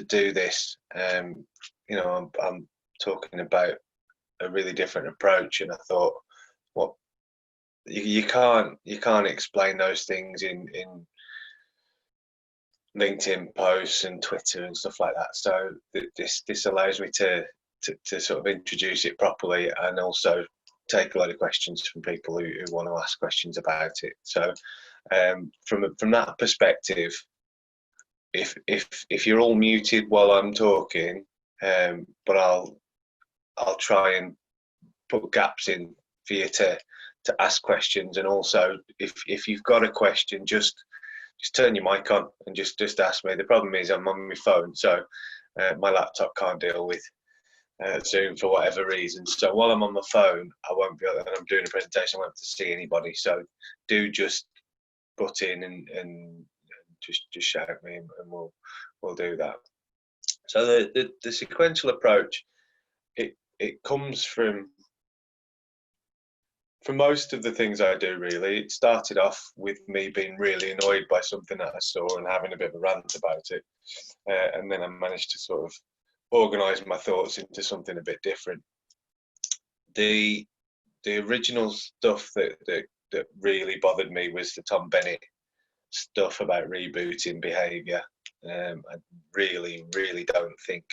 do this, I'm talking about a really different approach, and I thought, what you can't explain those things in LinkedIn posts and Twitter and stuff like that. So this allows me to sort of introduce it properly, and also take a lot of questions from people who want to ask questions about it. So from that perspective, if you're all muted while I'm talking, but I'll try and put gaps in for you to ask questions. And also, if you've got a question, just turn your mic on and just ask me. The problem is I'm on my phone, so my laptop can't deal with Zoom for whatever reason. So while I'm on my phone, I won't be able, and I'm doing a presentation, I won't be able to see anybody. So do just butt in and just shout at me, and we'll do that. So the sequential approach, it comes from most of the things I do, really. It started off with me being really annoyed by something that I saw and having a bit of a rant about it, and then I managed to sort of organise my thoughts into something a bit different. The original stuff that really bothered me was the Tom Bennett stuff about rebooting behaviour. I really don't think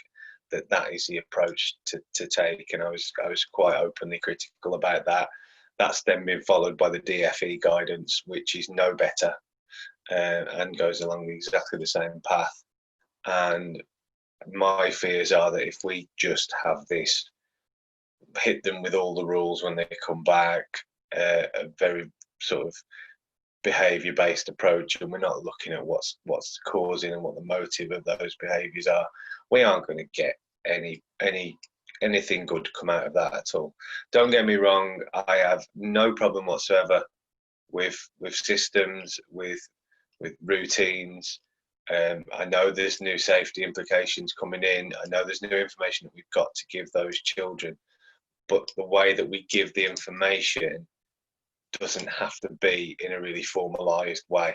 that is the approach to take, and I was quite openly critical about that. That's then been followed by the DFE guidance, which is no better, and goes along exactly the same path. And my fears are that if we just have this, hit them with all the rules when they come back, a very sort of behaviour-based approach, and we're not looking at what's causing and what the motive of those behaviours are, we aren't going to get anything good to come out of that at all. Don't get me wrong, I have no problem whatsoever with systems, with routines. I know there's new safety implications coming in. I know there's new information that we've got to give those children, but the way that we give the information doesn't have to be in a really formalised way.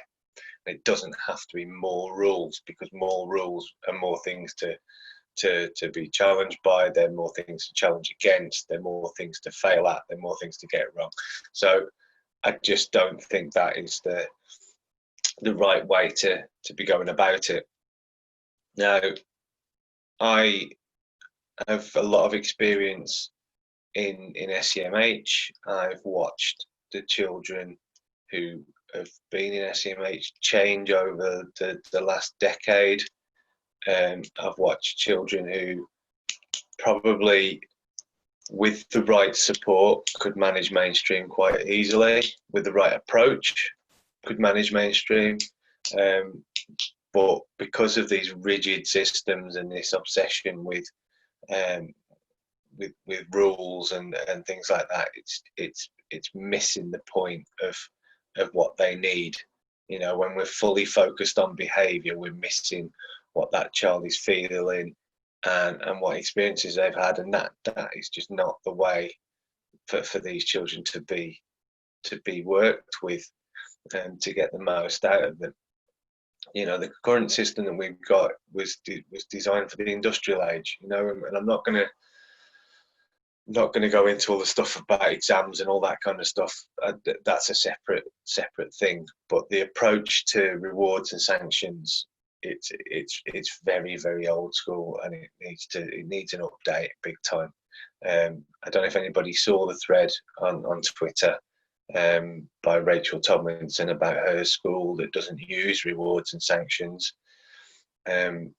It doesn't have to be more rules, because more rules are more things to be challenged by. There are more things to challenge against. There are more things to fail at. There are more things to get wrong. So I just don't think that is the right way to be going about it. Now, I have a lot of experience in SEMH. I've watched the children who have been in SEMH change over the last decade. I've watched children who probably, with the right support, could manage mainstream quite easily. With the right approach, could manage mainstream. But because of these rigid systems and this obsession with rules and things like that, it's missing the point of what they need. You know, when we're fully focused on behaviour, we're missing what that child is feeling and what experiences they've had, and that is just not the way for these children to be worked with and to get the most out of them. You know, the current system that we've got was designed for the industrial age, you know, and I'm not going to go into all the stuff about exams and all that kind of stuff. That's a separate thing. But the approach to rewards and sanctions, it's very, very old school, and it needs an update big time. I don't know if anybody saw the thread on Twitter by Rachel Tomlinson about her school that doesn't use rewards and sanctions. And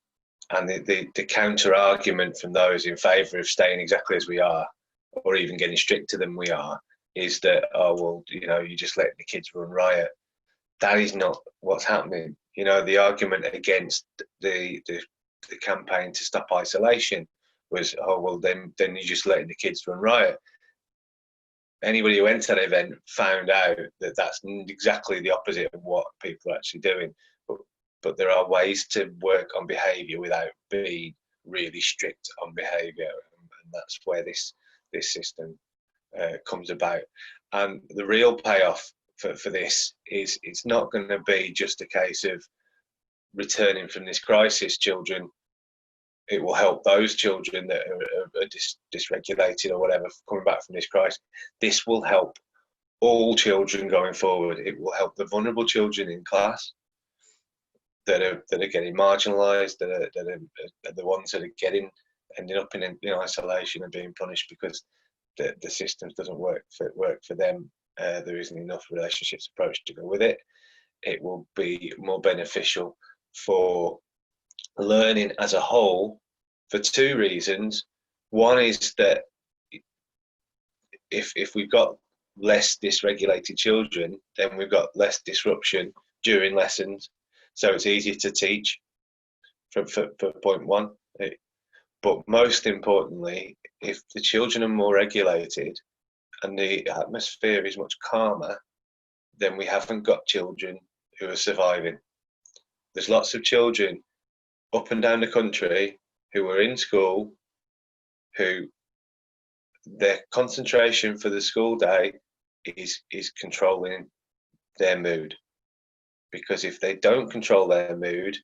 the counter argument from those in favour of staying exactly as we are, or even getting stricter than we are, is that, oh, well, you know, you just let the kids run riot. That is not what's happening. You know, the argument against the campaign to stop isolation was, oh, well, then you're just letting the kids run riot. Anybody who went to that event found out that that's exactly the opposite of what people are actually doing. But there are ways to work on behaviour without being really strict on behaviour, and that's where this system comes about. And the real payoff for this is, it's not going to be just a case of returning from this crisis children it will help those children that are dysregulated or whatever coming back from this crisis. This will help all children going forward. It will help the vulnerable children in class that are getting marginalised, that are the ones that are ending up in isolation and being punished because the system doesn't work for them. There isn't enough relationships approach to go with it. It will be more beneficial for learning as a whole for two reasons. One is that if we've got less dysregulated children, then we've got less disruption during lessons, so it's easier to teach for point one. But most importantly, if the children are more regulated and the atmosphere is much calmer, then we haven't got children who are surviving. There's lots of children up and down the country who are in school who their concentration for the school day is controlling their mood. Because if they don't control their mood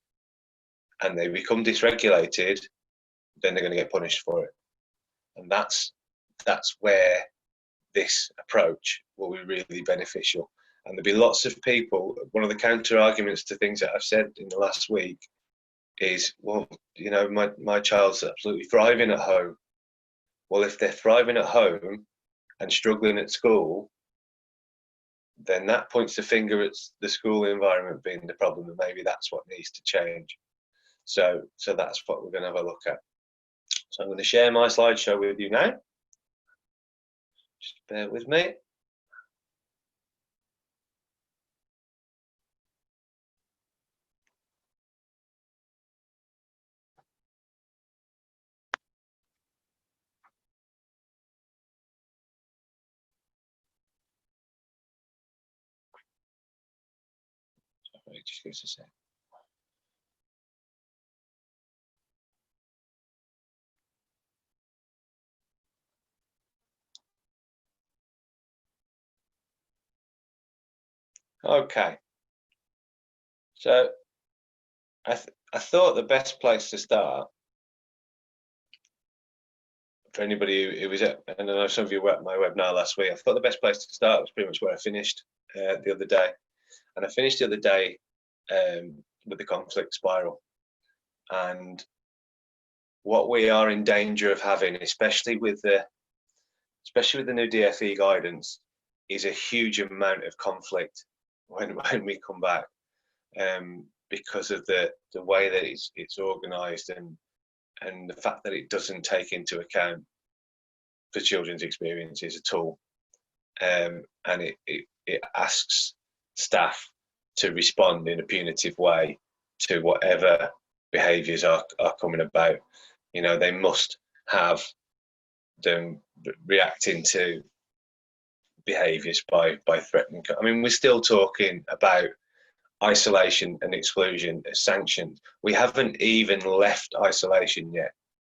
and they become dysregulated, then they're going to get punished for it. And that's where this approach will be really beneficial. And there'll be lots of people, one of the counter arguments to things that I've said in the last week is, well, my child's absolutely thriving at home. Well, if they're thriving at home and struggling at school, then that points the finger at the school environment being the problem, and maybe that's what needs to change. So that's what we're going to have a look at. So I'm going to share my slideshow with you now. Just bear with me. Sorry, just give us a sec. Okay. So I thought the best place to start for anybody who was at, and I know some of you were at my webinar last week, I thought the best place to start was pretty much where I finished the other day. And I finished the other day with the conflict spiral. And what we are in danger of having, especially with the new DFE guidance, is a huge amount of conflict when we come back, because of the way that it's organised and the fact that it doesn't take into account the children's experiences at all, and it asks staff to respond in a punitive way to whatever behaviours are coming about. They must have them reacting to behaviours by threatening. I mean, we're still talking about isolation and exclusion as sanctions. We haven't even left isolation yet.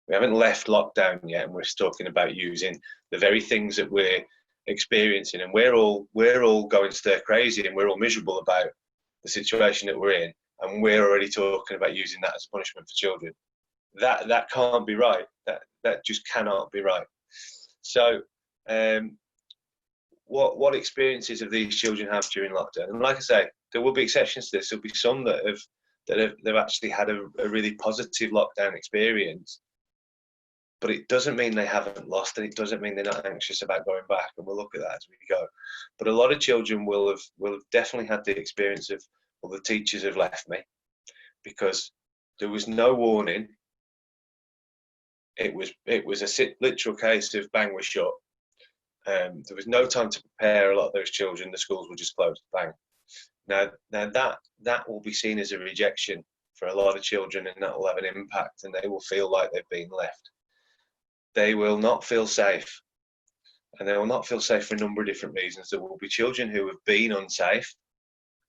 We haven't left lockdown yet, and we're talking about using the very things that we're experiencing, and we're all going stir crazy, and we're all miserable about the situation that we're in, and we're already talking about using that as punishment for children. That can't be right. That just cannot be right. So what experiences have these children had during lockdown? And like I say, there will be exceptions to this. There'll be some that have actually had a really positive lockdown experience, but it doesn't mean they haven't lost, and it doesn't mean they're not anxious about going back. And we'll look at that as we go. But a lot of children will have definitely had the experience of, well, the teachers have left me, because there was no warning. It was a literal case of bang, we're shut. There was no time to prepare a lot of those children. The schools were just closed, bang. Now that will be seen as a rejection for a lot of children, and that will have an impact, and they will feel like they've been left. They will not feel safe, and they will not feel safe for a number of different reasons. There will be children who have been unsafe,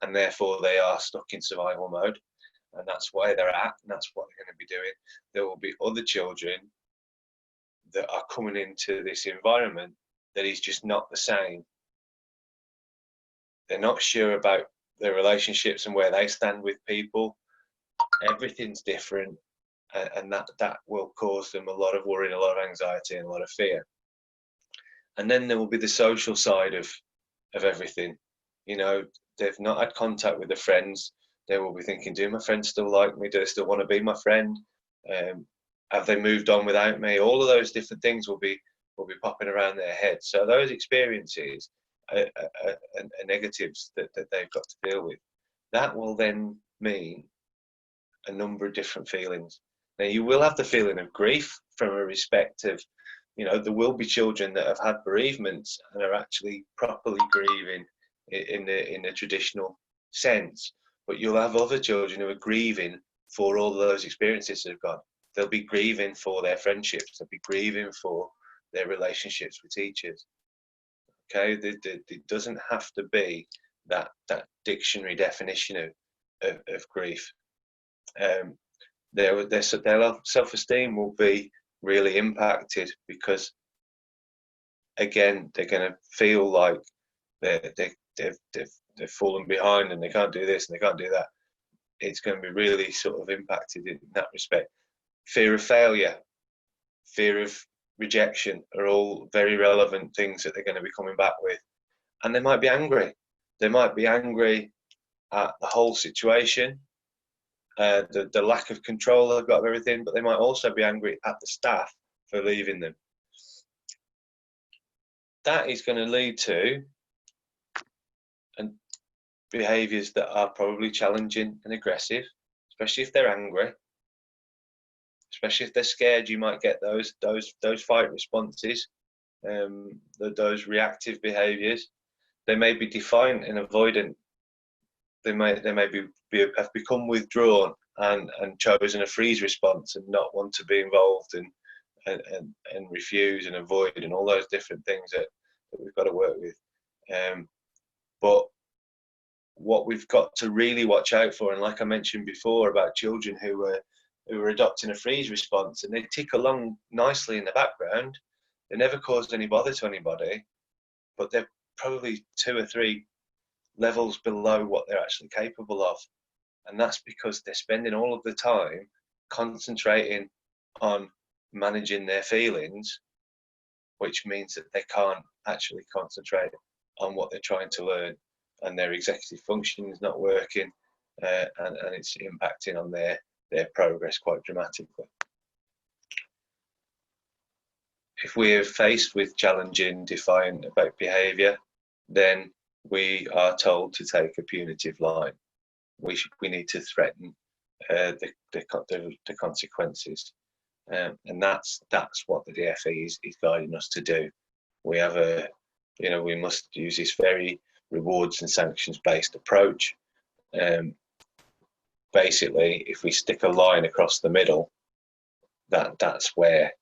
and therefore they are stuck in survival mode, and that's where they're at, and that's what they're going to be doing. There will be other children that are coming into this environment that is just not the same. They're not sure about their relationships and where they stand with people. Everything's different. and that will cause them a lot of worry, a lot of anxiety, and a lot of fear. And then there will be the social side of everything. You know, they've not had contact with their friends. They will be thinking, do my friends still like me? Do they still want to be my friend? Have they moved on without me? All of those different things will be popping around their head. So those experiences are negatives that they've got to deal with. That will then mean a number of different feelings. Now, you will have the feeling of grief from a respect of, you know, there will be children that have had bereavements and are actually properly grieving in the traditional sense. But you'll have other children who are grieving for all of those experiences they've got. They'll be grieving for their friendships. They'll be grieving for their relationships with teachers. Okay, it doesn't have to be that dictionary definition of grief. Their self-esteem will be really impacted because, again, they're going to feel like they've fallen behind and they can't do this and they can't do that. It's going to be really sort of impacted in that respect. Fear of failure, fear of rejection are all very relevant things that they're going to be coming back with. And they might be angry. They might be angry at the whole situation, the lack of control they've got of everything, but they might also be angry at the staff for leaving them. That is going to lead to behaviours that are probably challenging and aggressive, especially if they're angry, especially if they're scared. You might get those fight responses, those reactive behaviours. They may be defiant and avoidant. They may have become withdrawn and chosen a freeze response and not want to be involved and refuse and avoid and all those different things that we've got to work with. But what we've got to really watch out for, and like I mentioned before about children who are adopting a freeze response and they tick along nicely in the background, they never caused any bother to anybody, but they're probably 2 or 3 levels below what they're actually capable of. And that's because they're spending all of the time concentrating on managing their feelings, which means that they can't actually concentrate on what they're trying to learn, and their executive function is not working, and it's impacting on their progress quite dramatically. If we are faced with challenging, defiant about behaviour, then we are told to take a punitive line. We need to threaten the consequences, and that's what the DFE is guiding us to do. We have we must use this very rewards and sanctions based approach. Basically, if we stick a line across the middle, that's where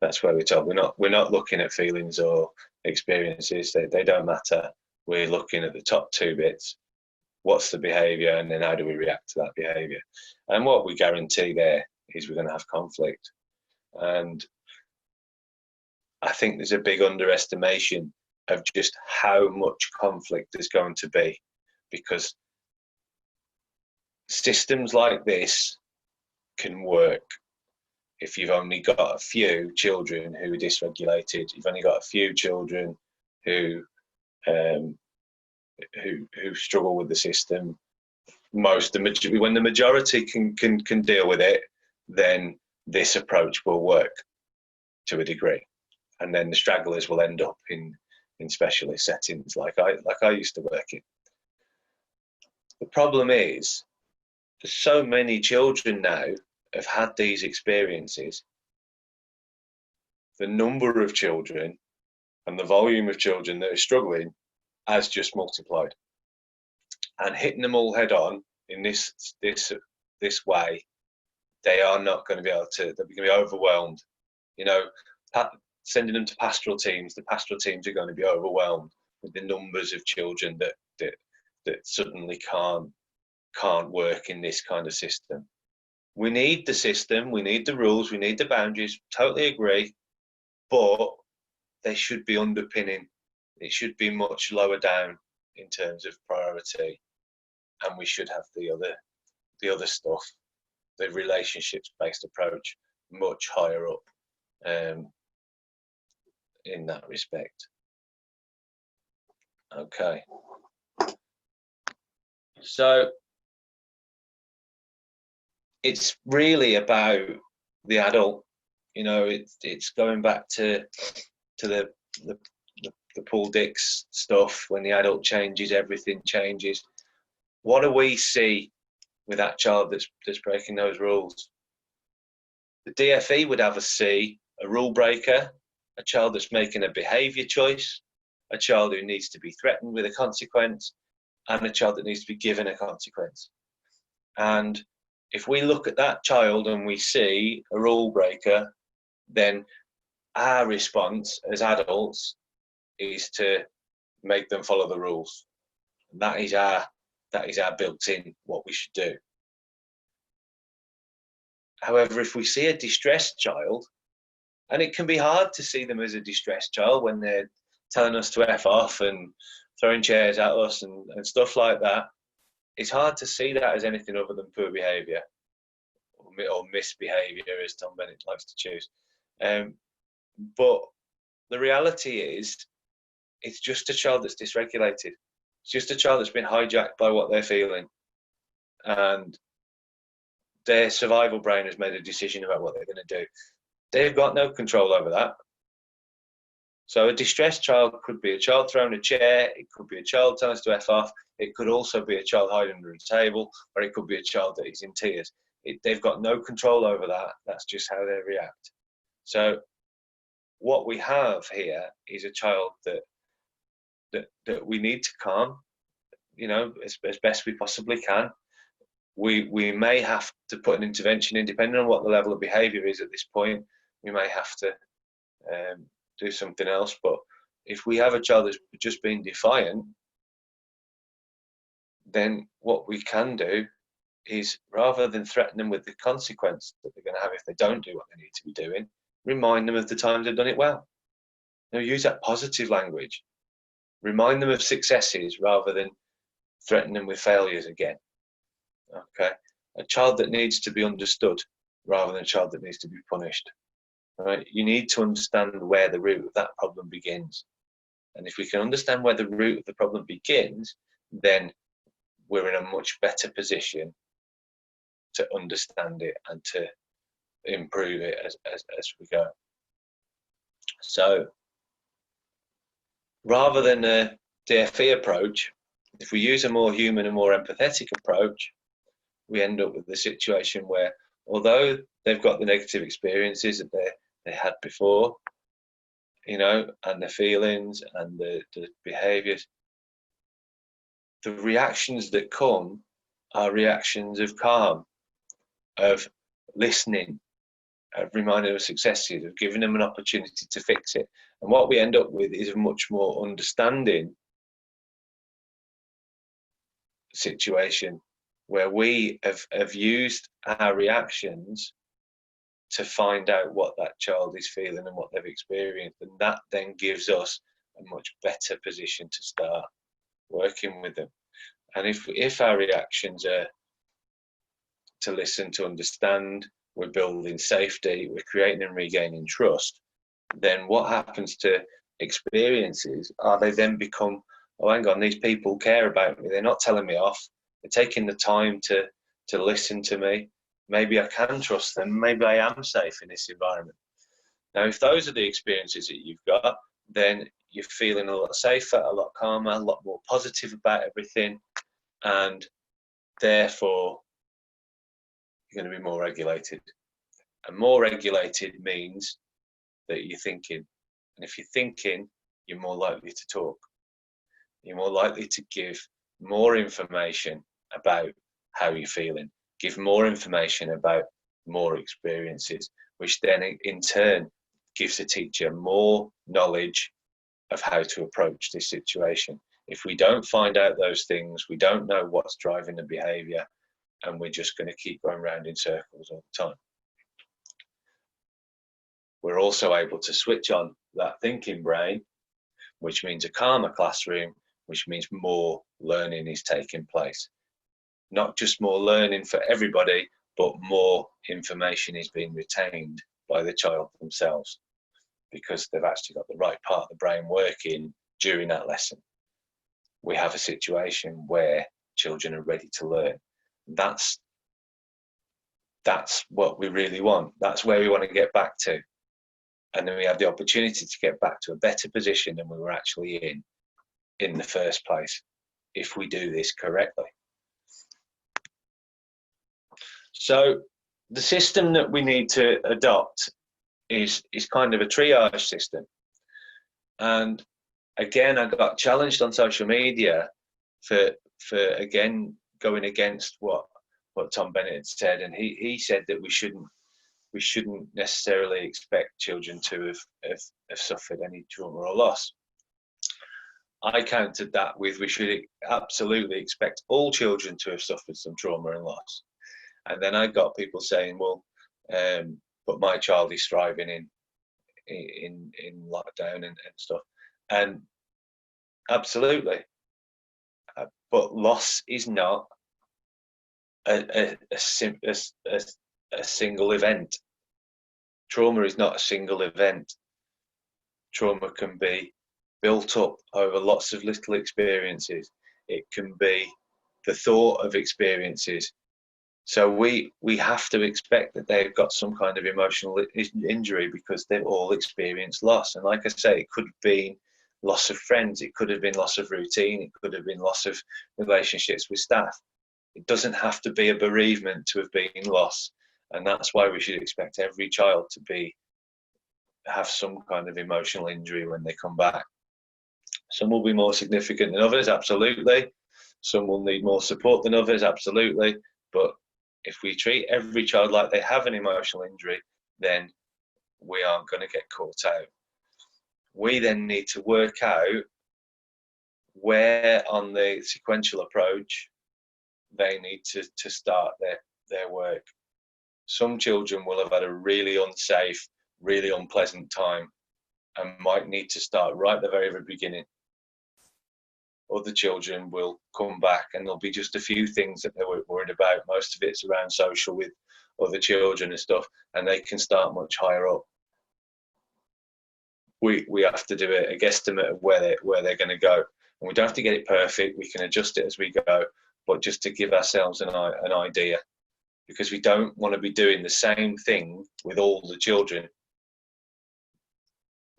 we're told. We're not looking at feelings or experiences. They don't matter. We're looking at the top 2 bits. What's the behaviour, and then how do we react to that behaviour? And what we guarantee there is we're going to have conflict. And I think there's a big underestimation of just how much conflict there's going to be, because systems like this can work if you've only got a few children who are dysregulated. You've only got a few children who struggle with the system. When the majority can deal with it, then this approach will work to a degree, and then the stragglers will end up in specialist settings like I used to work in. The problem is there's so many children now have had these experiences. The number of children and the volume of children that are struggling has just multiplied, and hitting them all head on in this way, they are not going to be able to. They're going to be overwhelmed. You know, sending them to pastoral teams, the pastoral teams are going to be overwhelmed with the numbers of children that suddenly can't work in this kind of system. We need the system, we need the rules, we need the boundaries. Totally agree, but they should be underpinning. It should be much lower down in terms of priority, and we should have the other stuff the relationships-based approach much higher up in that respect. Okay. So it's really about the adult. You know, it's going back to the Paul Dix stuff. When the adult changes, everything changes. What do we see with that child that's breaking those rules? The DFE would have us see a rule breaker, a child that's making a behaviour choice, a child who needs to be threatened with a consequence, and a child that needs to be given a consequence. And if we look at that child and we see a rule breaker, then our response as adults is to make them follow the rules. And that is our built-in what we should do. However, if we see a distressed child, and it can be hard to see them as a distressed child when they're telling us to F off and throwing chairs at us and stuff like that, it's hard to see that as anything other than poor behaviour or misbehaviour, as Tom Bennett likes to choose. But the reality is, it's just a child that's dysregulated. It's just a child that's been hijacked by what they're feeling. And their survival brain has made a decision about what they're going to do. They've got no control over that. So a distressed child could be a child throwing a chair, it could be a child telling us to F off, it could also be a child hiding under a table, or it could be a child that is in tears. They've got no control over that. That's just how they react. So what we have here is a child that we need to calm, you know, as best we possibly can. We may have to put an intervention in, depending on what the level of behaviour is at this point. We may have to do something else. But if we have a child that's just been defiant, then what we can do is, rather than threaten them with the consequence that they're going to have if they don't do what they need to be doing, remind them of the times they've done it well. You know, use that positive language. Remind them of successes rather than threaten them with failures again. Okay, a child that needs to be understood rather than a child that needs to be punished. Right? You need to understand where the root of that problem begins. And if we can understand where the root of the problem begins, then we're in a much better position to understand it and to improve it as we go. So rather than a DFE approach, if we use a more human and more empathetic approach, we end up with the situation where, although they've got the negative experiences that they had before, you know, and the feelings and the behaviours, the reactions that come are reactions of calm, of listening, of reminding them of successes, of giving them an opportunity to fix it. And what we end up with is a much more understanding situation, where we have used our reactions to find out what that child is feeling and what they've experienced. And that then gives us a much better position to start working with them. And if our reactions are to listen, to understand, we're building safety, we're creating and regaining trust, then what happens to experiences are they then become, oh, hang on, these people care about me. They're not telling me off. They're taking the time to listen to me. Maybe I can trust them. Maybe I am safe in this environment. Now, if those are the experiences that you've got, then you're feeling a lot safer, a lot calmer, a lot more positive about everything. And therefore, you're going to be more regulated. And more regulated means that you're thinking. And if you're thinking, you're more likely to talk. You're more likely to give more information about how you're feeling, give more information about more experiences, which then in turn gives the teacher more knowledge of how to approach this situation. If we don't find out those things, we don't know what's driving the behaviour, and we're just going to keep going round in circles all the time. We're also able to switch on that thinking brain, which means a calmer classroom, which means more learning is taking place. Not just more learning for everybody, but more information is being retained by the child themselves because they've actually got the right part of the brain working during that lesson. We have a situation where children are ready to learn. That's what we really want. That's where we want to get back to. And then we have the opportunity to get back to a better position than we were actually in the first place, if we do this correctly. So the system that we need to adopt is kind of a triage system. And again, I got challenged on social media for again going against what Tom Bennett said, and he said that we shouldn't necessarily expect children to have suffered any trauma or loss. I countered that with we should absolutely expect all children to have suffered some trauma and loss. And then I got people saying, well, but my child is thriving in lockdown and stuff. And absolutely. But loss is not a single event. Trauma is not a single event. Trauma can be built up over lots of little experiences. It can be the thought of experiences. So we have to expect that they've got some kind of emotional injury because they've all experienced loss. And like I say, it could have been loss of friends, it could have been loss of routine, it could have been loss of relationships with staff. It doesn't have to be a bereavement to have been loss. And that's why we should expect every child to have some kind of emotional injury when they come back. Some will be more significant than others, absolutely. Some will need more support than others, absolutely. But if we treat every child like they have an emotional injury, then we aren't going to get caught out. We then need to work out where on the sequential approach they need to start their work. Some children will have had a really unsafe, really unpleasant time and might need to start right at the very, very beginning. Other children will come back and there'll be just a few things that they're worried about. Most of it's around social with other children and stuff, and they can start much higher up. We have to do a guesstimate of where they're going to go, and we don't have to get it perfect. We can adjust it as we go, but just to give ourselves an idea, because we don't want to be doing the same thing with all the children.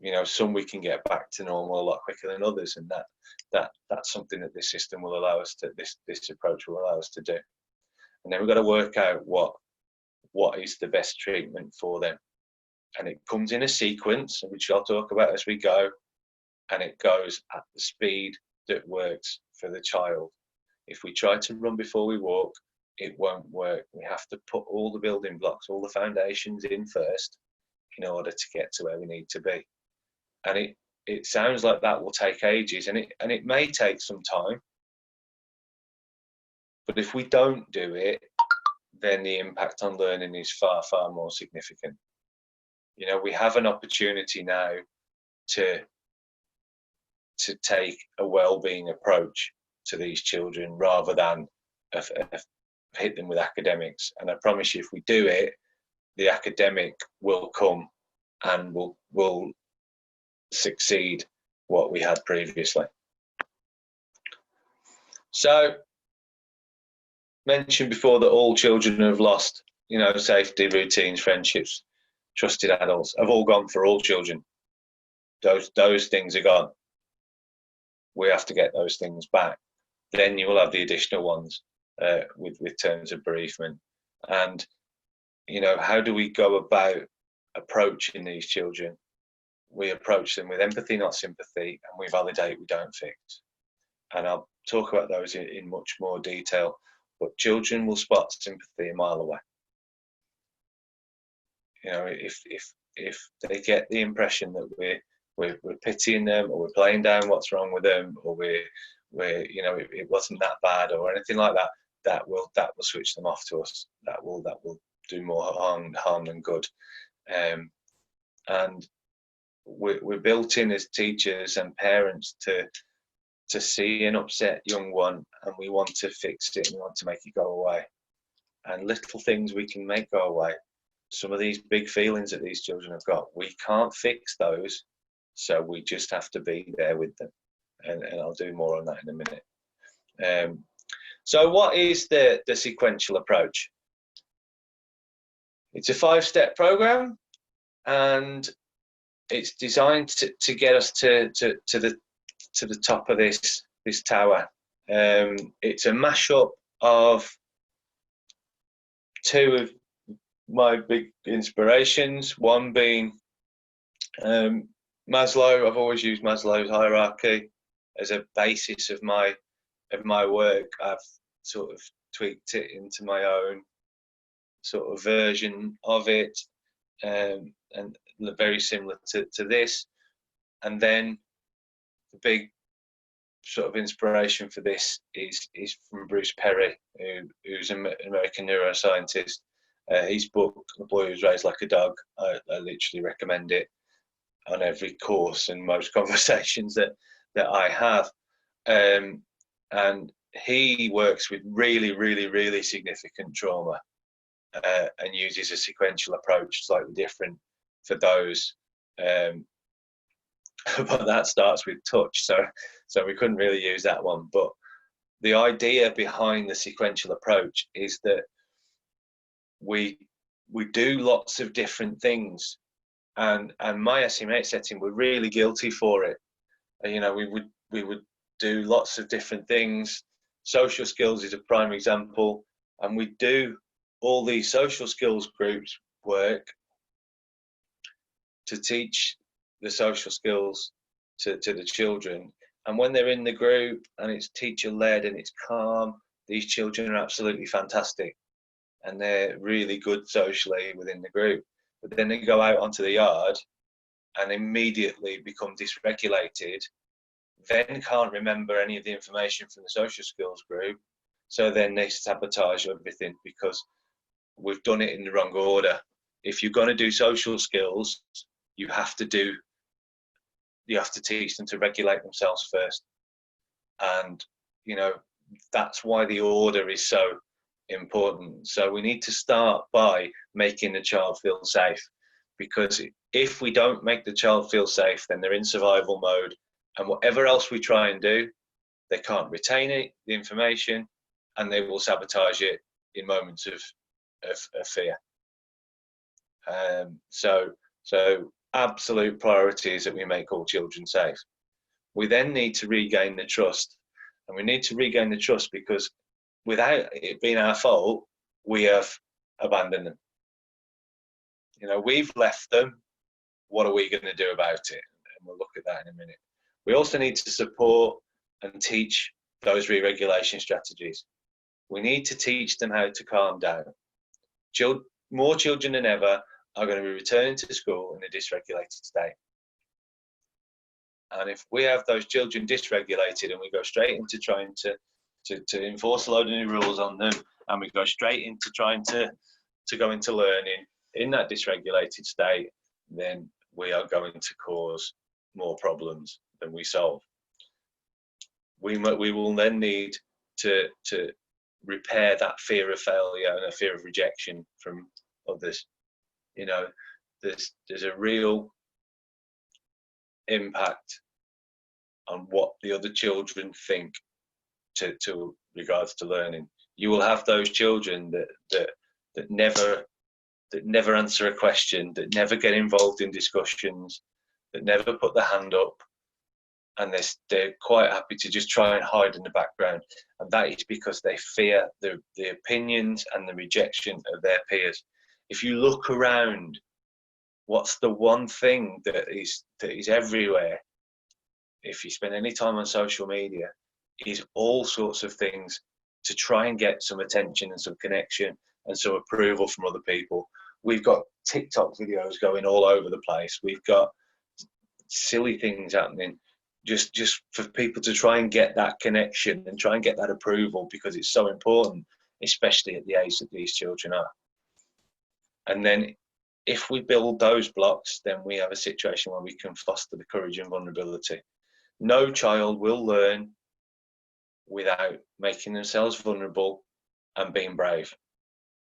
You know, some we can get back to normal a lot quicker than others, and that's something that this system will allow us to, this approach will allow us to do. And then we've got to work out what is the best treatment for them. And it comes in a sequence, which I'll talk about as we go, and it goes at the speed that works for the child. If we try to run before we walk, it won't work. We have to put all the building blocks, all the foundations in first in order to get to where we need to be. And it sounds like that will take ages, and it may take some time. But if we don't do it, then the impact on learning is far, far more significant. You know, we have an opportunity now to take a well-being approach to these children rather than hit them with academics. And I promise you, if we do it, the academic will come and will succeed what we had previously. So, mentioned before that all children have lost, you know, safety, routines, friendships, trusted adults have all gone for all children. Those things are gone. We have to get those things back. Then you will have the additional ones with terms of bereavement. And, you know, how do we go about approaching these children? We approach them with empathy, not sympathy, and we validate, we don't fix. And I'll talk about those in much more detail, but children will spot sympathy a mile away. You know, if they get the impression that we're pitying them, or we're playing down what's wrong with them, or we're you know, it wasn't that bad or anything like that, that will switch them off to us. That will do more harm than good. And we're built in as teachers and parents to see an upset young one, and we want to fix it and we want to make it go away. and little things we can make go away. Some of these big feelings that these children have got, we can't fix those, so we just have to be there with them. And I'll do more on that in a minute. So what is the sequential approach? It's a 5-step program, and it's designed to get us to the top of this tower. It's a mashup of two of my big inspirations, one being Maslow. I've always used Maslow's hierarchy as a basis of my work. I've sort of tweaked it into my own sort of version of it, and very similar to this. And then the big sort of inspiration for this is from Bruce Perry, who's an American neuroscientist. His book, The Boy Who Was Raised Like a Dog, I literally recommend it on every course and most conversations that I have. And he works with really significant trauma, and uses a sequential approach, slightly different for those. But that starts with touch, so we couldn't really use that one. But the idea behind the sequential approach is that we do lots of different things, and my SMH setting, we're really guilty for it. You know, we would do lots of different things. Social skills is a prime example, and we do all these social skills groups work to teach the social skills to the children. And when they're in the group and it's teacher led and it's calm, these children are absolutely fantastic and they're really good socially within the group. But then they go out onto the yard and immediately become dysregulated, then can't remember any of the information from the social skills group. So then they sabotage everything because we've done it in the wrong order. If you're going to do social skills, you have to teach them to regulate themselves first. And, you know, that's why the order is so important. So we need to start by making the child feel safe, because if we don't make the child feel safe, then they're in survival mode, and whatever else we try and do, they can't retain it, the information, and they will sabotage it in moments of fear. So absolute priority is that we make all children safe. We then need to regain the trust, and we need to regain the trust because without it being our fault, we have abandoned them. You know, we've left them. What are we going to do about it? And we'll look at that in a minute. We also need to support and teach those re-regulation strategies. We need to teach them how to calm down. More children than ever are going to be returning to school in a dysregulated state. And if we have those children dysregulated and we go straight into trying to enforce a load of new rules on them, and we go straight into trying to go into learning in that dysregulated state, then we are going to cause more problems than we solve. We will then need to repair that fear of failure and a fear of rejection from others. You know, there's a real impact on what the other children think to regards to learning. You will have those children that never answer a question, that never get involved in discussions, that never put their hand up, and they're quite happy to just try and hide in the background. And that is because they fear the opinions and the rejection of their peers. If you look around, what's the one thing that is everywhere? If you spend any time on social media, is all sorts of things to try and get some attention and some connection and some approval from other people. We've got TikTok videos going all over the place. We've got silly things happening just for people to try and get that connection and try and get that approval, because it's so important, especially at the age that these children are. And then if we build those blocks, then we have a situation where we can foster the courage and vulnerability. No child will learn without making themselves vulnerable and being brave.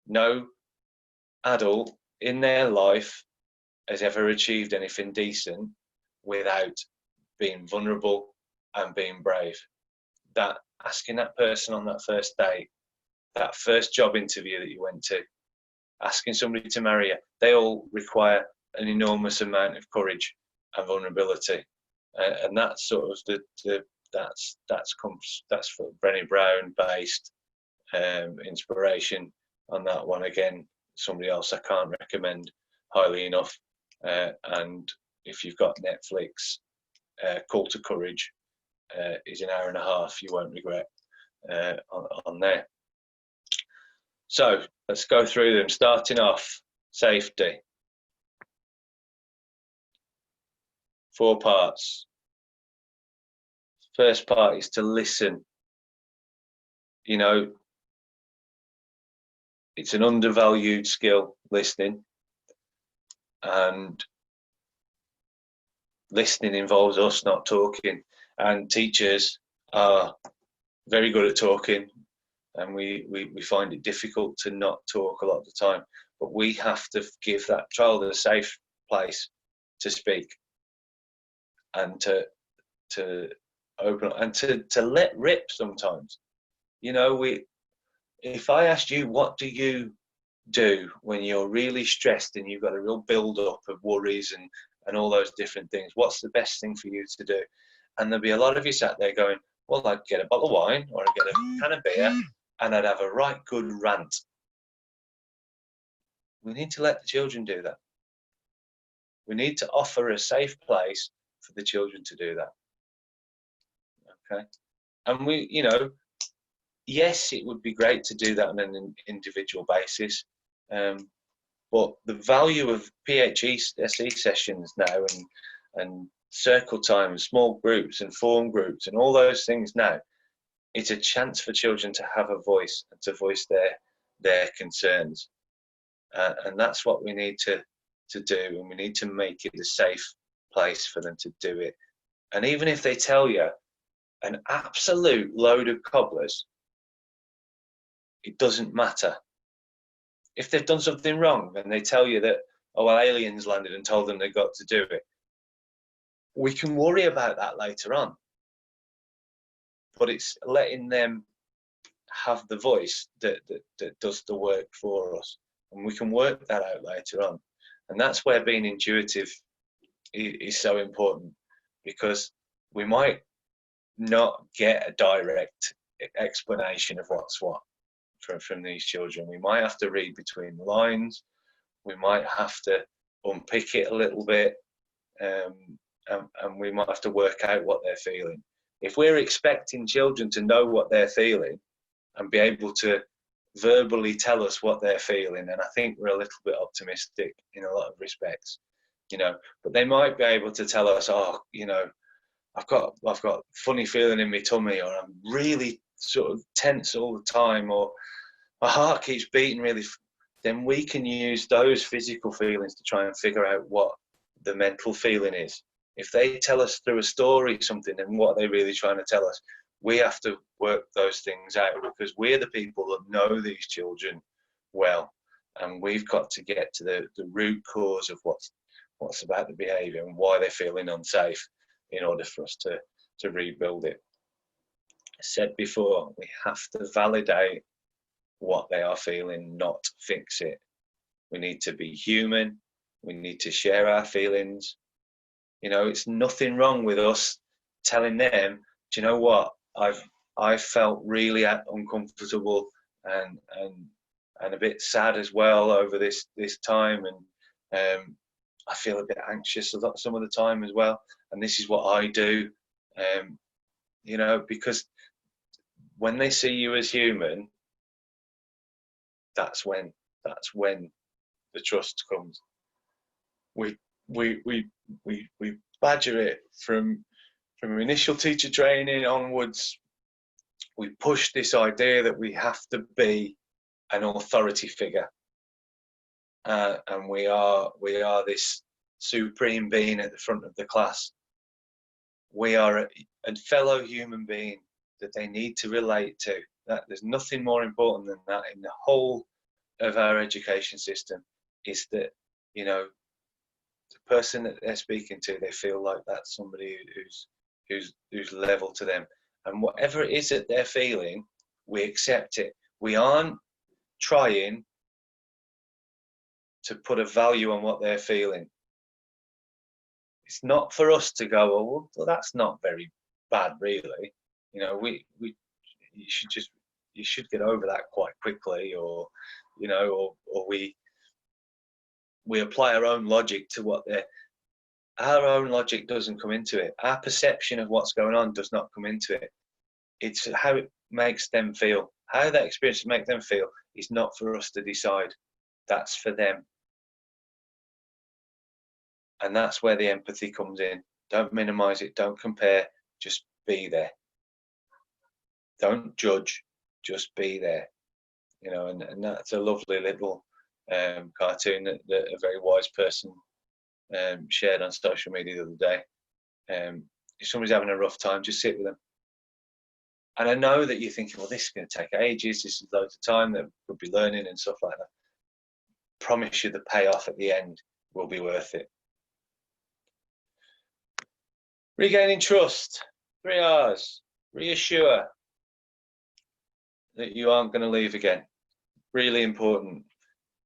No adult in their life has ever achieved anything decent without being vulnerable and being brave. That asking that person on that first date, that first job interview that you went to, asking somebody to marry you, they all require an enormous amount of courage and vulnerability. And that's sort of that's for Brené Brown based inspiration on that one. Again, somebody else I can't recommend highly enough. And if you've got Netflix, Call to Courage is an hour and a half you won't regret on there. So let's go through them. Starting off, safety. 4 parts. First part is to listen. You know, it's an undervalued skill, listening. And listening involves us not talking. And teachers are very good at talking. And we find it difficult to not talk a lot of the time. But we have to give that child a safe place to speak and to open and to let rip sometimes. You know, if I asked you, what do you do when you're really stressed and you've got a real build-up of worries and all those different things, what's the best thing for you to do? And there'll be a lot of you sat there going, well, I'd get a bottle of wine or I'd get a can of beer and I'd have a right good rant. We need to let the children do that. We need to offer a safe place for the children to do that. Okay. And we, you know, yes, it would be great to do that on an individual basis. But the value of PHE SE sessions now and circle time and small groups and form groups and all those things now, it's a chance for children to have a voice and to voice their concerns. And that's what we need to do, and we need to make it a safe place for them to do it. And even if they tell you an absolute load of cobblers, it doesn't matter. If they've done something wrong and they tell you that, oh, well, aliens landed and told them they've got to do it, we can worry about that later on. But it's letting them have the voice that does the work for us. And we can work that out later on. And that's where being intuitive is so important, because we might not get a direct explanation of what's what from these children. We might have to read between the lines. We might have to unpick it a little bit, and we might have to work out what they're feeling. If we're expecting children to know what they're feeling and be able to verbally tell us what they're feeling, and I think we're a little bit optimistic in a lot of respects, you know, but they might be able to tell us, oh, you know, I've got funny feeling in my tummy, or I'm really sort of tense all the time, or my heart keeps beating really. Then we can use those physical feelings to try and figure out what the mental feeling is. If they tell us through a story something and what they're really trying to tell us, we have to work those things out, because we're the people that know these children well, and we've got to get to the root cause of what's about the behaviour and why they're feeling unsafe in order for us to rebuild it. I said before, we have to validate what they are feeling, not fix it. We need to be human. We need to share our feelings. You know, it's nothing wrong with us telling them, do you know what, I felt really uncomfortable and a bit sad as well over this time, and I feel a bit anxious some of the time as well, and this is what I do. You know, because when they see you as human, that's when the trust comes. We badger it from initial teacher training onwards. We push this idea that we have to be an authority figure, and we are this supreme being at the front of the class. We are a fellow human being that they need to relate to. That there's nothing more important than that in the whole of our education system is that, you know, the person that they're speaking to, they feel like that's somebody who's level to them, and whatever it is that they're feeling, we accept it. We aren't trying to put a value on what they're feeling. It's not for us to go, oh, well, that's not very bad, really. You know, you should get over that quite quickly, or, you know, or we apply our own logic to what they're. Our own logic doesn't come into it. Our perception of what's going on does not come into it. It's how it makes them feel. How that experience makes them feel is not for us to decide. That's for them. And that's where the empathy comes in. Don't minimize it. Don't compare. Just be there. Don't judge. Just be there. You know, and that's a lovely little cartoon that a very wise person shared on social media the other day. If somebody's having a rough time, just sit with them. And I know that you're thinking, well, this is going to take ages. This is loads of time that we'll be learning and stuff like that. Promise you the payoff at the end will be worth it. Regaining trust. 3 R's. Reassure that you aren't going to leave again. Really important.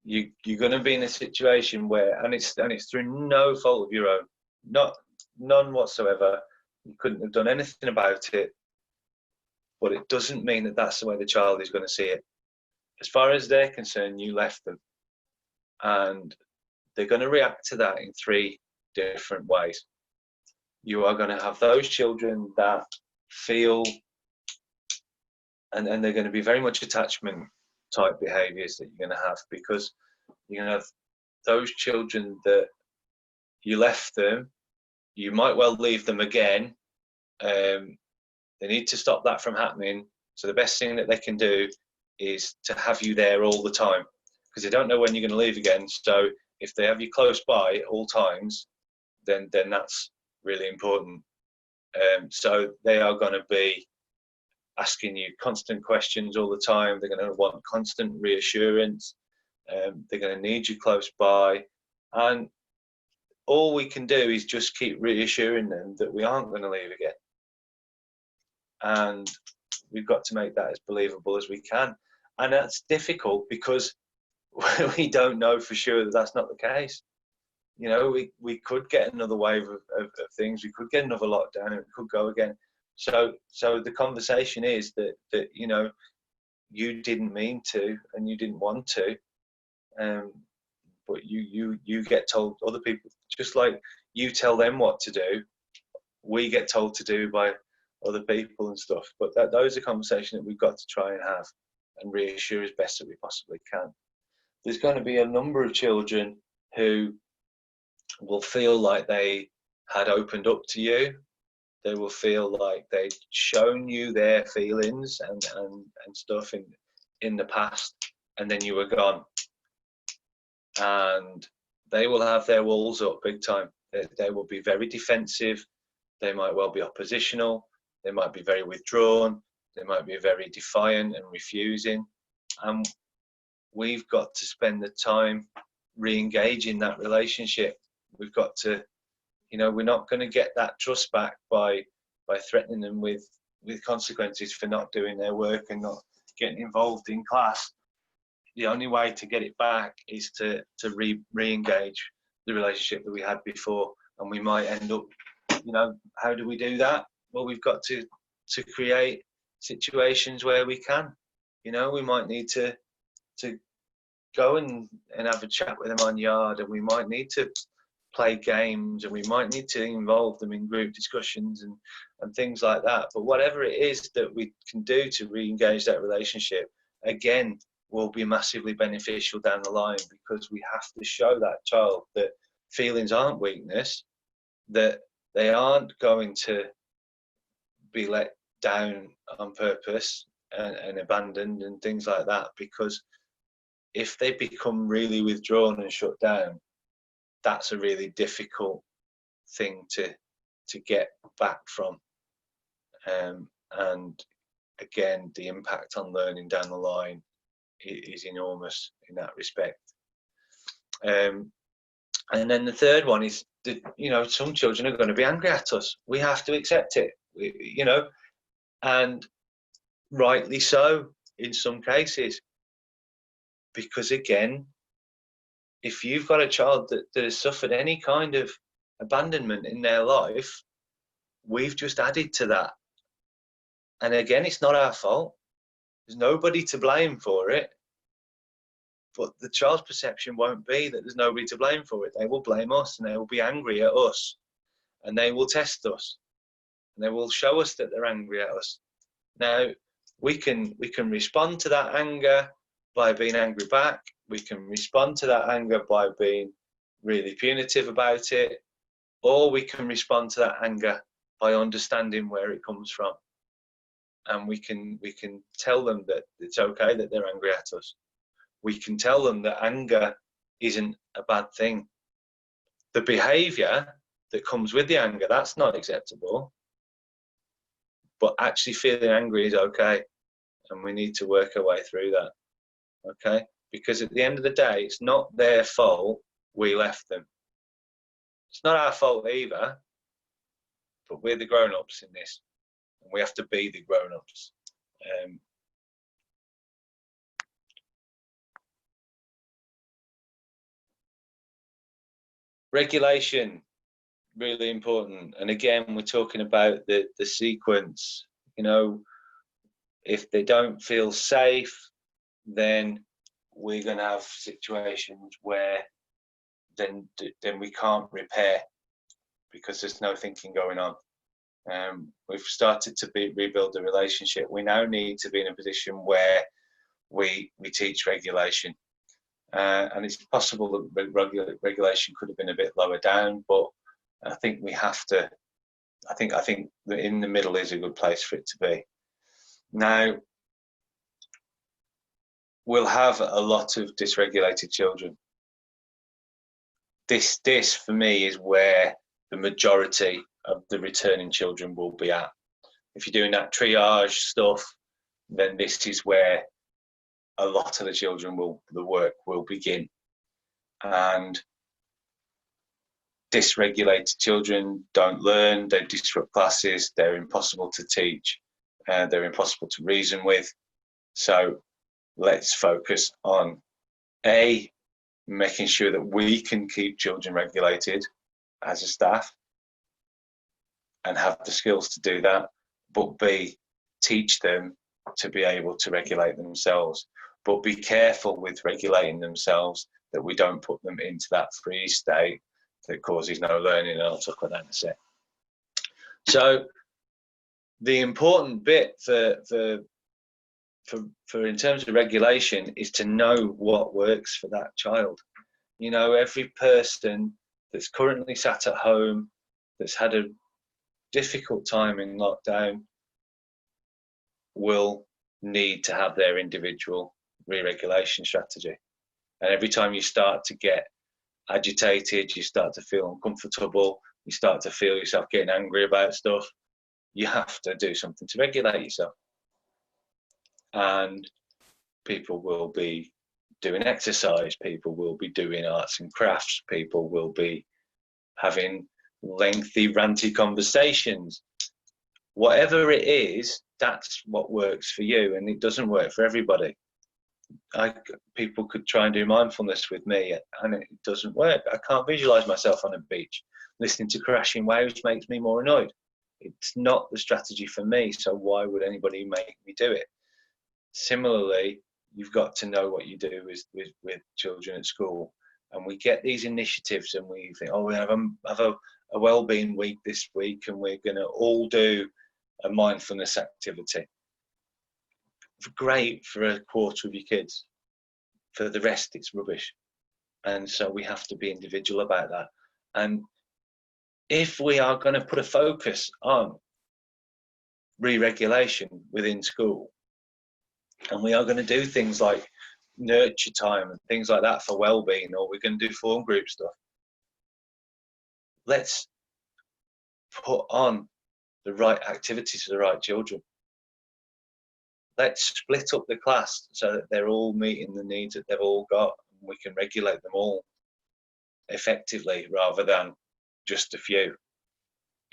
You're going to be in a situation where, and it's through no fault of your own, none whatsoever. You couldn't have done anything about it, but it doesn't mean that that's the way the child is going to see it. As far as they're concerned, you left them, and they're going to react to that in 3 different ways. You are going to have those children that feel, and they're going to be very much attachment type behaviors that you're going to have, because you're going to have those children that you left them, you might well leave them again. They need to stop that from happening. So the best thing that they can do is to have you there all the time, because they don't know when you're going to leave again. So if they have you close by at all times, then that's really important. So they are going to be asking you constant questions all the time. They're going to want constant reassurance. They're going to need you close by, and all we can do is just keep reassuring them that we aren't going to leave again. And we've got to make that as believable as we can. And that's difficult because we don't know for sure that that's not the case. You know, we could get another wave of things. We could get another lockdown, and it could go again. So the conversation is that you know, you didn't mean to and you didn't want to, but you get told. Other people, just like you tell them what to do, we get told to do by other people and stuff. But those are conversations that we've got to try and have and reassure as best that we possibly can. There's going to be a number of children who will feel like they had opened up to you. They will feel like they'd shown you their feelings and stuff in the past, and then you were gone. And they will have their walls up big time. They will be very defensive. They might well be oppositional. They might be very withdrawn. They might be very defiant and refusing. And we've got to spend the time re-engaging that relationship. We've got to, you know, we're not going to get that trust back by threatening them with consequences for not doing their work and not getting involved in class. The only way to get it back is to re-engage the relationship that we had before. And we might end up, you know, how do we do that? Well, we've got to create situations where we can. You know, we might need to go and have a chat with them on yard, and we might need to play games, and we might need to involve them in group discussions and things like that. But whatever it is that we can do to re-engage that relationship, again, will be massively beneficial down the line, because we have to show that child that feelings aren't weakness, that they aren't going to be let down on purpose and abandoned and things like that. Because if they become really withdrawn and shut down, that's a really difficult thing to get back from. And again, the impact on learning down the line is enormous in that respect. And then the third one is that, you know, some children are going to be angry at us. We have to accept it, you know, and rightly so in some cases. Because again, if you've got a child that has suffered any kind of abandonment in their life, we've just added to that. And again, it's not our fault. There's nobody to blame for it. But the child's perception won't be that there's nobody to blame for it. They will blame us, and they will be angry at us, and they will test us, and they will show us that they're angry at us. Now, we can respond to that anger by being angry back. We can respond to that anger by being really punitive about it, or we can respond to that anger by understanding where it comes from. And we can tell them that it's okay that they're angry at us. We can tell them that anger isn't a bad thing. The behavior that comes with the anger, that's not acceptable. But actually feeling angry is okay. And we need to work our way through that. Okay? Because at the end of the day, it's not their fault we left them. It's not our fault either, but we're the grown-ups in this. And we have to be the grown-ups. Regulation, really important. And again, we're talking about the sequence. You know, if they don't feel safe, then we're going to have situations where then we can't repair because there's no thinking going on. We've started to rebuild the relationship. We now need to be in a position where we teach regulation. And it's possible that regulation could have been a bit lower down, but I think we have to. I think that in the middle is a good place for it to be. Now, we'll have a lot of dysregulated children. This for me is where the majority of the returning children will be at. If you're doing that triage stuff, then this is where a lot of the children the work will begin. And dysregulated children don't learn, they disrupt classes, they're impossible to teach, they're impossible to reason with. So let's focus on making sure that we can keep children regulated as a staff and have the skills to do that, but B, teach them to be able to regulate themselves. But be careful with regulating themselves that we don't put them into that freeze state that causes no learning, and I'll talk about that in a sec. So the important bit for in terms of regulation is to know what works for that child. You know, every person that's currently sat at home, that's had a difficult time in lockdown, will need to have their individual re-regulation strategy. And every time you start to get agitated, you start to feel uncomfortable, you start to feel yourself getting angry about stuff, you have to do something to regulate yourself. And people will be doing exercise, people will be doing arts and crafts, people will be having lengthy, ranty conversations. Whatever it is, that's what works for you, and it doesn't work for everybody. People could try and do mindfulness with me, and it doesn't work. I can't visualize myself on a beach. Listening to crashing waves makes me more annoyed. It's not the strategy for me, so why would anybody make me do it? Similarly, you've got to know what you do with children at school. And we get these initiatives and we think, oh, we have a well-being week this week and we're going to all do a mindfulness activity. Great for a quarter of your kids. For the rest, it's rubbish. And so we have to be individual about that. And if we are going to put a focus on re-regulation within school, and we are going to do things like nurture time and things like that for well-being, or we're going to do form group stuff, let's put on the right activities for the right children. let's split up the class so that they're all meeting the needs that they've all got. And we can regulate them all effectively rather than just a few.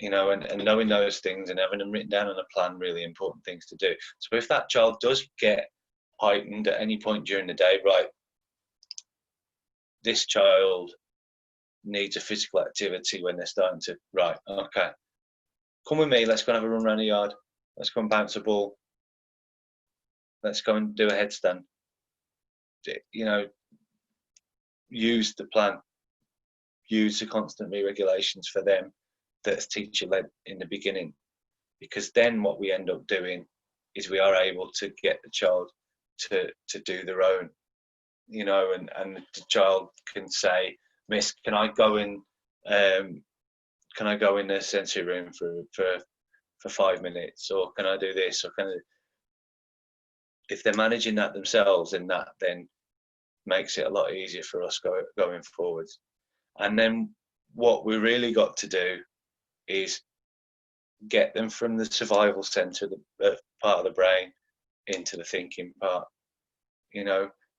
And knowing those things and having them written down on a plan, really important things to do. So if that child does get heightened at any point during the day, right, this child needs a physical activity when they're starting to, right, okay, come with me, let's go and have a run around the yard, let's go and bounce a ball, let's go and do a headstand. Use the plan, use the constant re-regulations for them that's teacher led in the beginning, because then what we end up doing is we are able to get the child to do their own, and the child can say, Miss, can I go in the sensory room for 5 minutes, or can I do this, or if they're managing that themselves, and that then makes it a lot easier for us going forwards. And then what we really got to do is get them from the survival center, the part of the brain, into the thinking part.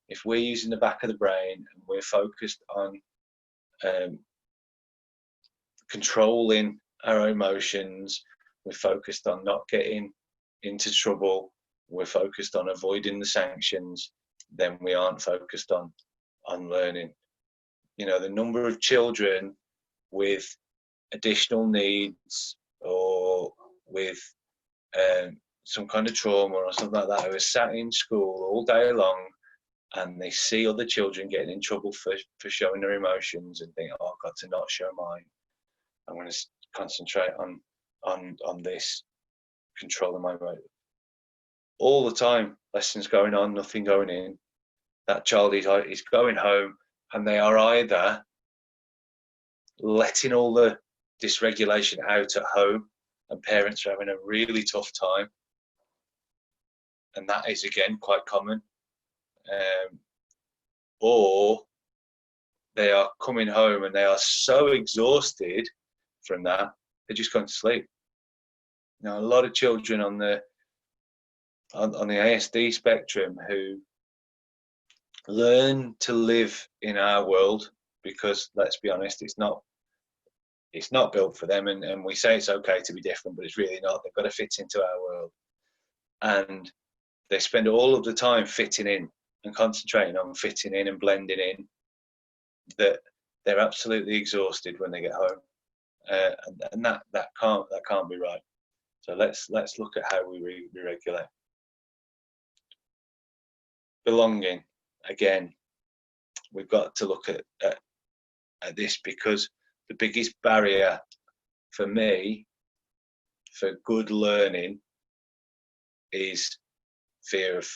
If we're using the back of the brain and we're focused on controlling our emotions, we're focused on not getting into trouble, we're focused on avoiding the sanctions, then we aren't focused on learning. The number of children with additional needs or with some kind of trauma or something like that, who are sat in school all day long and they see other children getting in trouble for showing their emotions and think, oh, I've got to not show mine. I'm going to concentrate on this, controlling my emotions. All the time, lessons going on, nothing going in. That child is going home, and they are either letting all the dysregulation out at home, and parents are having a really tough time, and that is again quite common, or they are coming home and they are so exhausted from that they're just going to sleep. A lot of children on the ASD spectrum who learn to live in our world, because let's be honest, it's not built for them, and we say it's okay to be different, but it's really not. They've got to fit into our world, and they spend all of the time fitting in and concentrating on fitting in and blending in, that they're absolutely exhausted when they get home, and that can't be right. So let's look at how we re-regulate. Belonging, again, we've got to look at this, because the biggest barrier for me for good learning is fear of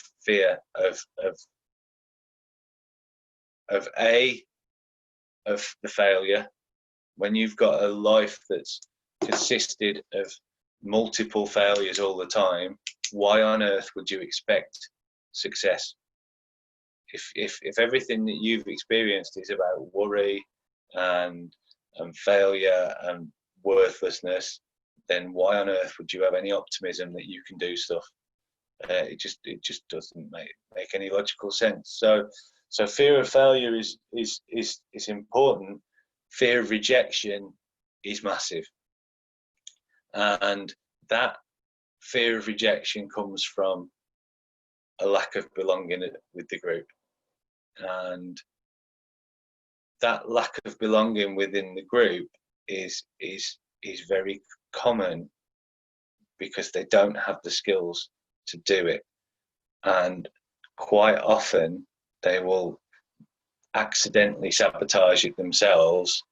the failure. When you've got a life that's consisted of multiple failures all the time, why on earth would you expect success? If everything that you've experienced is about worry and failure and worthlessness, then why on earth would you have any optimism that you can do stuff? It just doesn't make any logical sense. So fear of failure is important. Fear of rejection is massive, and that fear of rejection comes from a lack of belonging with the group, and that lack of belonging within the group is very common because they don't have the skills to do it, and quite often they will accidentally sabotage it themselves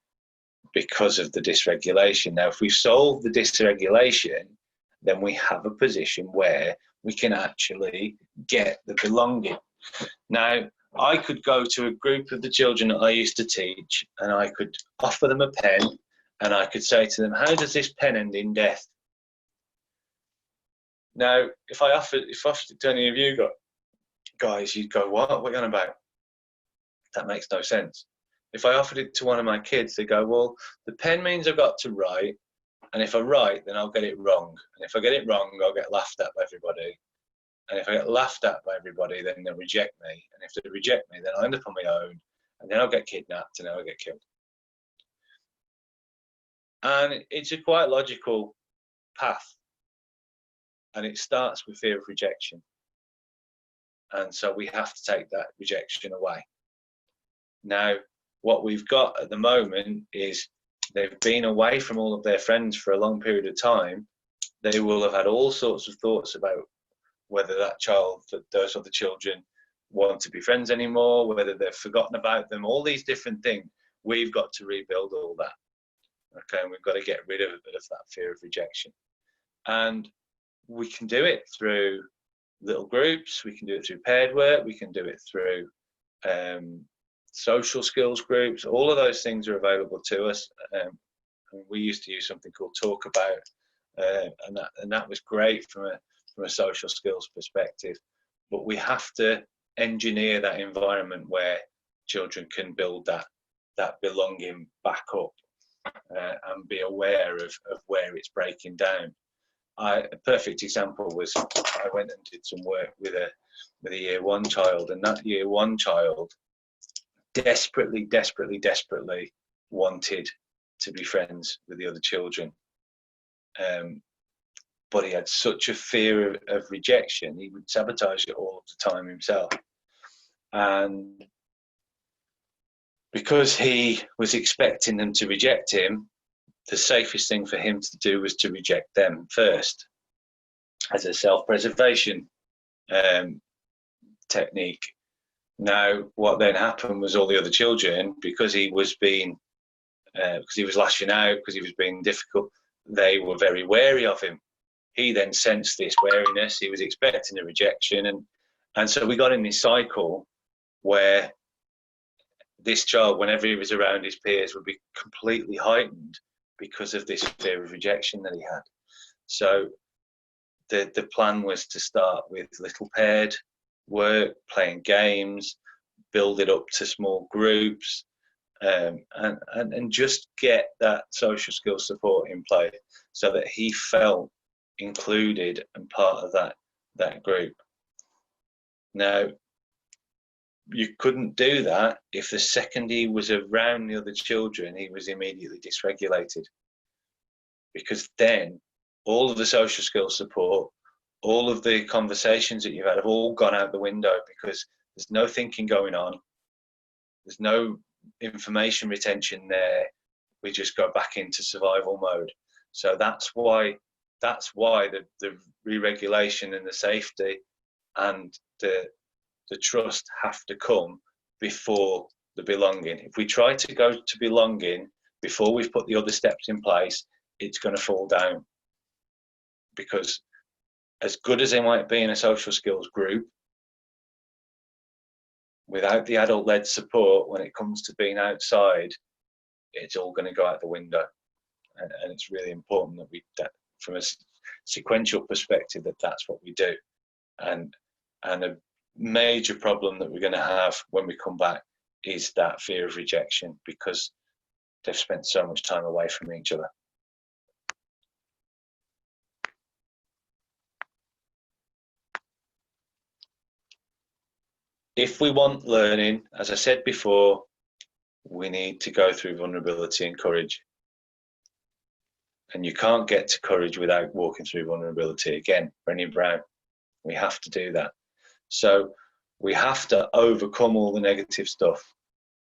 because of the dysregulation. Now, if we solve the dysregulation, then we have a position where we can actually get the belonging. Now, I could go to a group of the children that I used to teach, and I could offer them a pen, and I could say to them, how does this pen end in death? Now, if I offered it to any of you guys, you'd go, what are you on about? That makes no sense. If I offered it to one of my kids, they go, well, the pen means I've got to write, and if I write, then I'll get it wrong. And if I get it wrong, I'll get laughed at by everybody. And if I get laughed at by everybody, then they'll reject me. And if they reject me, then I'll end up on my own, and then I'll get kidnapped, and then I'll get killed. And it's a quite logical path. And it starts with fear of rejection. And so we have to take that rejection away. Now, what we've got at the moment is they've been away from all of their friends for a long period of time. They will have had all sorts of thoughts about whether that child, those other children, want to be friends anymore, whether they've forgotten about them, all these different things. We've got to rebuild all that. Okay, and we've got to get rid of that fear of rejection. And we can do it through little groups, we can do it through paired work, we can do it through social skills groups. All of those things are available to us. We used to use something called Talk About, and that was great from a social skills perspective. But we have to engineer that environment where children can build that belonging back up, and be aware of where it's breaking down. A perfect example was I went and did some work with a year one child, and that year one child desperately wanted to be friends with the other children, but he had such a fear of rejection, he would sabotage it all of the time himself. And because he was expecting them to reject him, the safest thing for him to do was to reject them first, as a self-preservation technique. Now, what then happened was all the other children, because he was lashing out, because he was being difficult, they were very wary of him. He then sensed this wariness. He was expecting a rejection, and so we got in this cycle where this child, whenever he was around his peers, would be completely heightened because of this fear of rejection that he had. So the plan was to start with little paired work, playing games, build it up to small groups, and just get that social skills support in place so that he felt included and part of that group. Now, you couldn't do that if the second he was around the other children, he was immediately dysregulated, because then all of the social skills support, all of the conversations that you've had have all gone out the window, because there's no thinking going on, there's no information retention there. We just go back into survival mode. So that's why the re-regulation and the safety and the trust have to come before the belonging. If we try to go to belonging before we've put the other steps in place, it's going to fall down. Because as good as they might be in a social skills group, without the adult-led support, when it comes to being outside, it's all going to go out the window. And it's really important that from a sequential perspective, that's what we do. And a major problem that we're going to have when we come back is that fear of rejection, because they've spent so much time away from each other. If we want learning, as I said before, we need to go through vulnerability and courage. And you can't get to courage without walking through vulnerability. Again, Brené Brown, we have to do that. So we have to overcome all the negative stuff,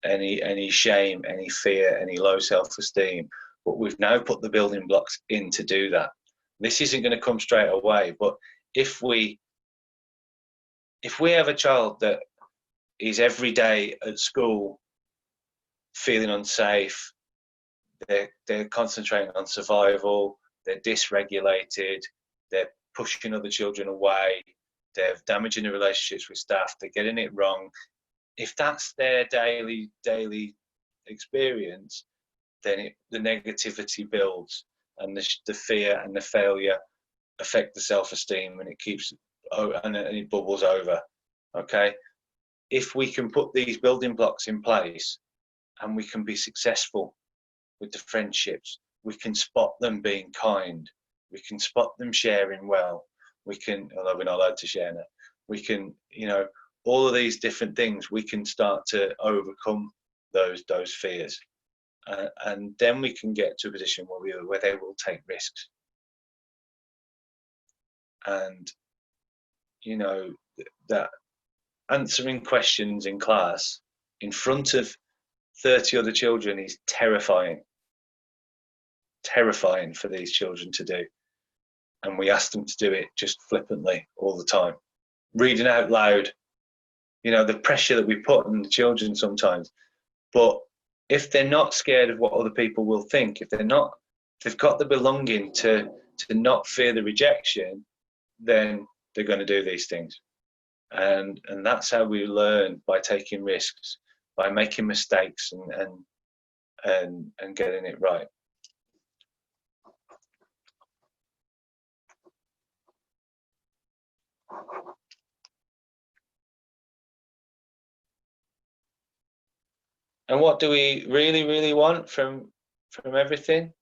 any shame, any fear, any low self-esteem. But we've now put the building blocks in to do that. This isn't going to come straight away, but if we have a child that is every day at school feeling unsafe, they're concentrating on survival, they're dysregulated, they're pushing other children away, they're damaging the relationships with staff, they're getting it wrong. If that's their daily experience, then the negativity builds, and the fear and the failure affect the self-esteem, and it bubbles over. Okay, if we can put these building blocks in place and we can be successful with the friendships, we can spot them being kind, we can spot them sharing well, we can, although we're not allowed to share now, We can, all of these different things, we can start to overcome those fears. And then we can get to a position where they will take risks. And, that answering questions in class in front of 30 other children is terrifying for these children to do. And we ask them to do it just flippantly all the time. Reading out loud, the pressure that we put on the children sometimes. But if they're not scared of what other people will think, if they've got the belonging to not fear the rejection, then they're going to do these things. And that's how we learn, by taking risks, by making mistakes and getting it right. And what do we really, really want from everything?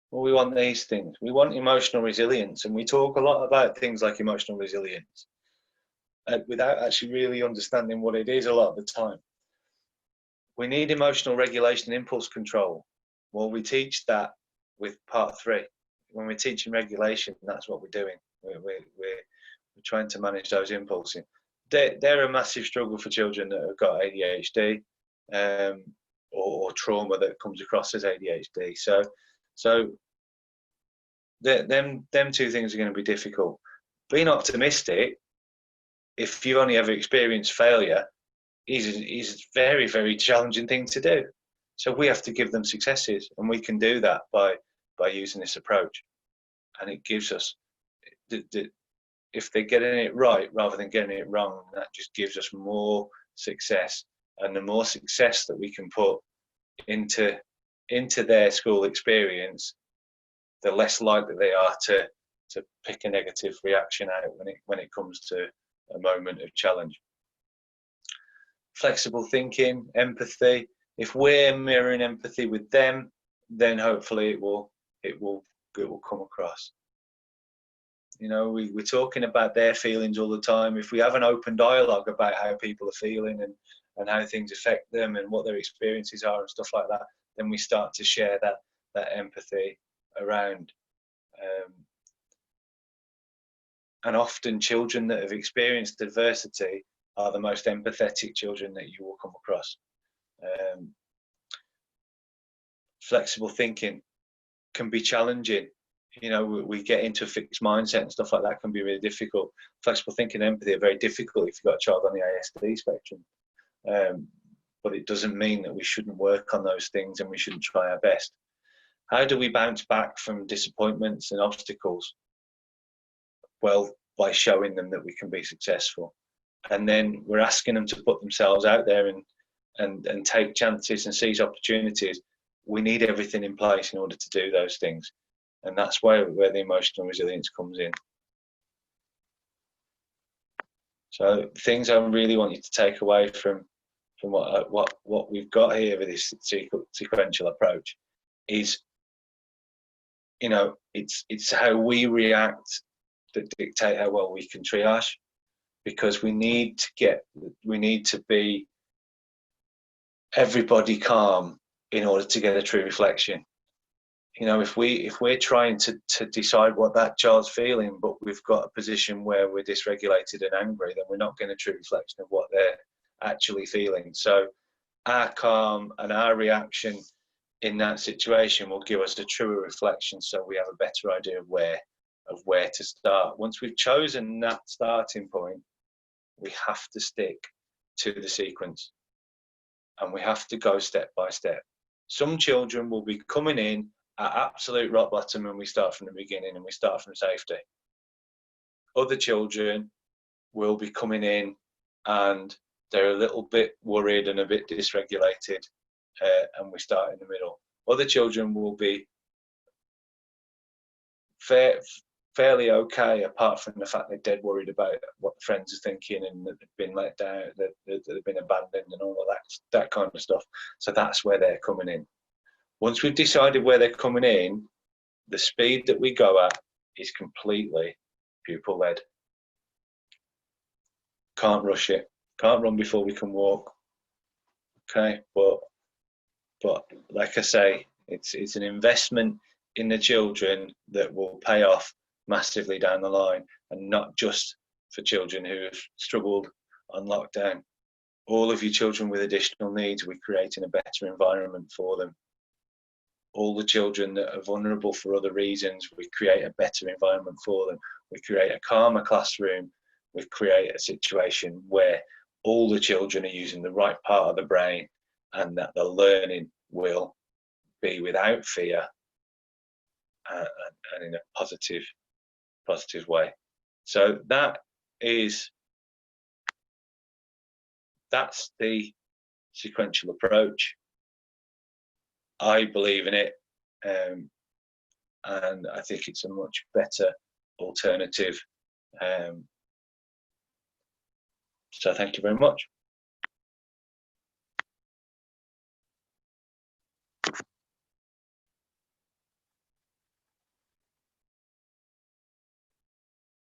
Well, we want these things. We want emotional resilience, and we talk a lot about things like emotional resilience without actually really understanding what it is a lot of the time. We need emotional regulation and impulse control. Well, we teach that with part 3. When we're teaching regulation, that's what we're doing. We're trying to manage those impulses. They're a massive struggle for children that have got ADHD or trauma that comes across as ADHD. So them two things are going to be difficult. Being optimistic, if you've only ever experienced failure, is a very, very challenging thing to do. So we have to give them successes, and we can do that by using this approach. And it gives us, if they're getting it right rather than getting it wrong, that just gives us more success. And the more success that we can put into their school experience, the less likely they are to pick a negative reaction out when it comes to a moment of challenge. Flexible thinking, empathy. If we're mirroring empathy with them, then hopefully it will come across. We're talking about their feelings all the time. If we have an open dialogue about how people are feeling and how things affect them and what their experiences are and stuff like that, then we start to share that empathy around. And often children that have experienced adversity are the most empathetic children that you will come across. Flexible thinking can be challenging. We get into a fixed mindset and stuff like that can be really difficult. Flexible thinking and empathy are very difficult if you've got a child on the ASD spectrum. But it doesn't mean that we shouldn't work on those things and we shouldn't try our best. How do we bounce back from disappointments and obstacles? Well, by showing them that we can be successful. And then we're asking them to put themselves out there and take chances and seize opportunities. We need everything in place in order to do those things. And that's where the emotional resilience comes in. So things I really want you to take away from what we've got here with this sequential approach is, it's how we react that dictate how well we can triage, because we need to be everybody calm in order to get a true reflection. If we're trying to decide what that child's feeling, but we've got a position where we're dysregulated and angry, then we're not getting a true reflection of what they're actually feeling. So our calm and our reaction in that situation will give us a truer reflection, so we have a better idea of where to start. Once we've chosen that starting point, we have to stick to the sequence, and we have to go step by step. Some children will be coming in at absolute rock bottom and we start from the beginning and we start from safety. Other children will be coming in and they're a little bit worried and a bit dysregulated, and we start in the middle. Other children will be fairly okay, apart from the fact they're dead worried about what the friends are thinking and that they've been let down, that they've been abandoned and all of that kind of stuff. So that's where they're coming in. Once we've decided where they're coming in, the speed that we go at is completely pupil-led. Can't rush it. Can't run before we can walk. Okay, but like I say, it's an investment in the children that will pay off massively down the line, and not just for children who have struggled on lockdown. All of your children with additional needs, we're creating a better environment for them. All the children that are vulnerable for other reasons, we create a better environment for them. We create a calmer classroom. We create a situation where all the children are using the right part of the brain, and that the learning will be without fear, and in a positive way. So that's the sequential approach. I believe in it, and I think it's a much better alternative. So thank you very much.